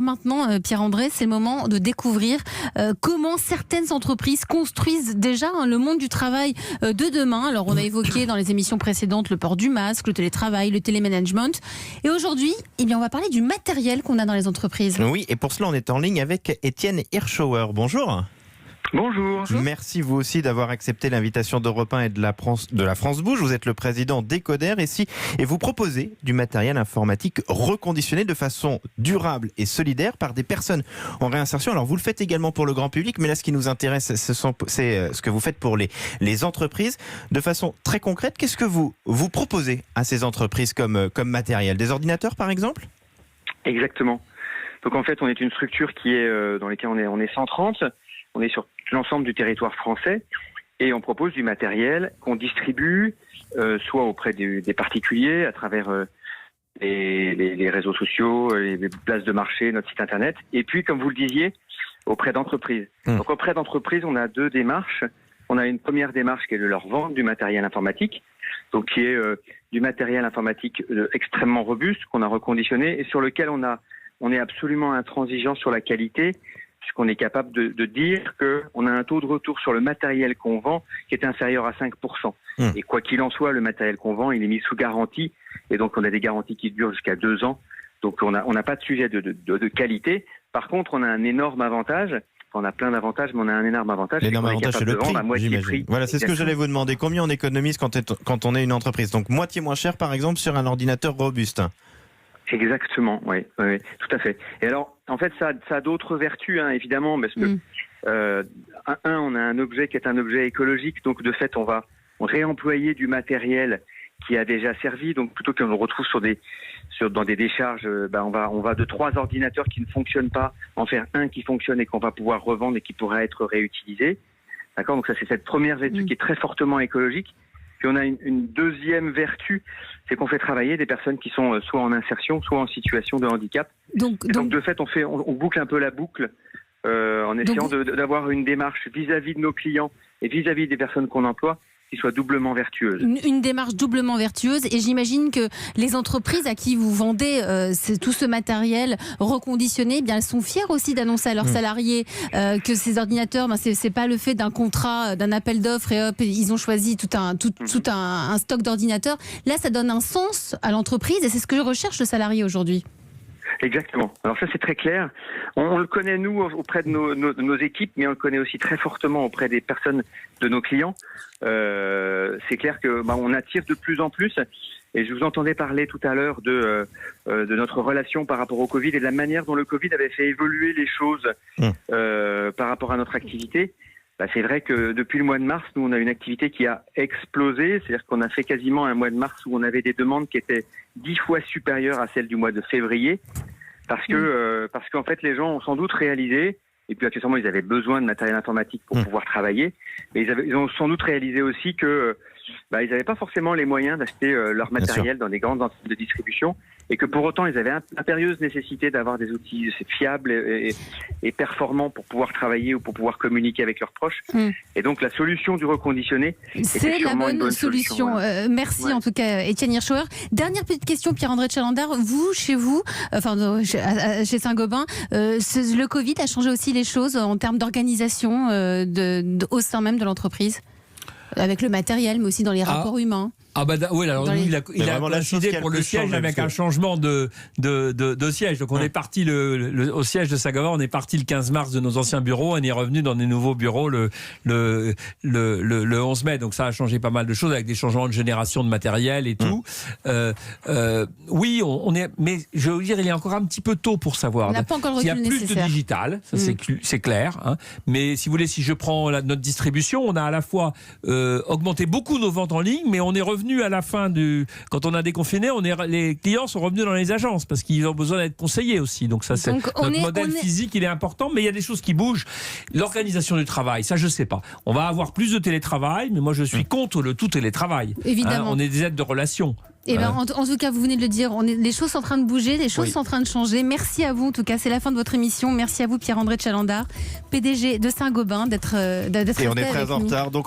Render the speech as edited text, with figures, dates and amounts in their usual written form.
Maintenant, Pierre-André, c'est le moment de découvrir comment certaines entreprises construisent déjà le monde du travail de demain. Alors, on a évoqué dans les émissions précédentes le port du masque, le télétravail, le télémanagement. Et aujourd'hui, on va parler du matériel qu'on a dans les entreprises. Oui, et pour cela, on est en ligne avec Étienne Hirschauer. Bonjour. Bonjour. Merci vous aussi d'avoir accepté l'invitation d'Europe 1 et de la France Bouge. Vous êtes le président d'Ecoder et vous proposez du matériel informatique reconditionné de façon durable et solidaire par des personnes en réinsertion. Alors vous le faites également pour le grand public, mais là ce qui nous intéresse, c'est ce que vous faites pour les entreprises. De façon très concrète, qu'est-ce que vous proposez à ces entreprises comme matériel? Des ordinateurs par exemple? Exactement. Donc en fait, on est une structure qui est dans laquelle on est 130. On est sur l'ensemble du territoire français et on propose du matériel qu'on distribue soit auprès des particuliers à travers les réseaux sociaux, les places de marché, notre site internet, et puis comme vous le disiez, auprès d'entreprises. Donc auprès d'entreprises, on a deux démarches. On a une première démarche qui est de leur vendre du matériel informatique, donc qui est du matériel informatique extrêmement robuste qu'on a reconditionné et sur lequel on est absolument intransigeant sur la qualité, puisqu'on est capable de dire qu'on a un taux de retour sur le matériel qu'on vend qui est inférieur à 5%. Et quoi qu'il en soit, le matériel qu'on vend, il est mis sous garantie. Et donc, on a des garanties qui durent jusqu'à 2 ans. Donc, on n'a pas de sujet de qualité. Par contre, on a un énorme avantage. On a plein d'avantages, mais on a un énorme avantage. L'énorme avantage, c'est le prix, prix. Voilà, c'est ce que j'allais vous demander. Combien on économise quand on est une entreprise? Donc, moitié moins cher, par exemple, sur un ordinateur robuste. Exactement, oui, tout à fait. Et alors, en fait, ça a d'autres vertus, évidemment, parce que on a un objet qui est un objet écologique, donc de fait, on va réemployer du matériel qui a déjà servi, donc plutôt qu'on le retrouve dans des décharges, on va de 3 ordinateurs qui ne fonctionnent pas en faire un qui fonctionne et qu'on va pouvoir revendre et qui pourra être réutilisé. D'accord, donc ça c'est cette première vertu qui est très fortement écologique. Puis on a une deuxième vertu, c'est qu'on fait travailler des personnes qui sont soit en insertion, soit en situation de handicap. Donc de fait, on boucle un peu la boucle en essayant d'avoir une démarche vis-à-vis de nos clients et vis-à-vis des personnes qu'on emploie qui soit doublement vertueuse. Une démarche doublement vertueuse. Et j'imagine que les entreprises à qui vous vendez tout ce matériel reconditionné, eh bien, elles sont fières aussi d'annoncer à leurs salariés que ces ordinateurs, c'est pas le fait d'un contrat, d'un appel d'offres et hop, ils ont choisi tout un stock d'ordinateurs. Là, ça donne un sens à l'entreprise et c'est ce que recherche le salarié aujourd'hui. Exactement. Alors ça, c'est très clair. On le connaît, nous, auprès de nos équipes, mais on le connaît aussi très fortement auprès des personnes de nos clients. C'est clair que on attire de plus en plus. Et je vous entendais parler tout à l'heure de notre relation par rapport au Covid et de la manière dont le Covid avait fait évoluer les choses par rapport à notre activité. C'est vrai que depuis le mois de mars, nous, on a une activité qui a explosé. C'est-à-dire qu'on a fait quasiment un mois de mars où on avait des demandes qui étaient 10 fois supérieures à celles du mois de février. Parce qu'en fait, les gens ont sans doute réalisé, et puis accessoirement, ils avaient besoin de matériel informatique pour pouvoir travailler, mais ils ont sans doute réalisé aussi que ils n'avaient pas forcément les moyens d'acheter leur matériel dans des grandes enseignes de distribution, et que pour autant, ils avaient impérieuse nécessité d'avoir des outils fiables et performants pour pouvoir travailler ou pour pouvoir communiquer avec leurs proches. Et donc, la solution du reconditionné, c'est la bonne solution. Merci en tout cas, Étienne Hirschauer. Dernière petite question, Pierre-André Tchalandar. Vous, chez vous, chez Saint-Gobain, le Covid a changé aussi les choses en termes d'organisation au sein même de l'entreprise, avec le matériel, mais aussi dans les rapports humains. Oui, alors lui, il a décidé pour le siège avec un changement de siège. Donc on est parti au siège de Saint-Gobain, on est parti le 15 mars de nos anciens bureaux, on est revenu dans des nouveaux bureaux le 11 mai. Donc ça a changé pas mal de choses avec des changements de génération de matériel et tout. Oui, mais je veux dire, il est encore un petit peu tôt pour savoir. On n'a pas encore le recul nécessaire. Il y a plus de digital, ça c'est clair. Mais si vous voulez, si je prends notre distribution, on a à la fois augmenté beaucoup nos ventes en ligne, mais on est revenu à la fin quand on a déconfiné, les clients sont revenus dans les agences parce qu'ils ont besoin d'être conseillés aussi. Donc ça, c'est notre modèle physique, il est important, mais il y a des choses qui bougent. L'organisation du travail, ça je sais pas. On va avoir plus de télétravail, mais moi je suis contre le tout télétravail. Évidemment. On est des êtres de relations. En tout cas, vous venez de le dire, les choses sont en train de bouger, les choses sont en train de changer. Merci à vous, en tout cas, c'est la fin de votre émission. Merci à vous, Pierre-André Tchalandar, PDG de Saint-Gobain, d'être Et on est très en retard. Donc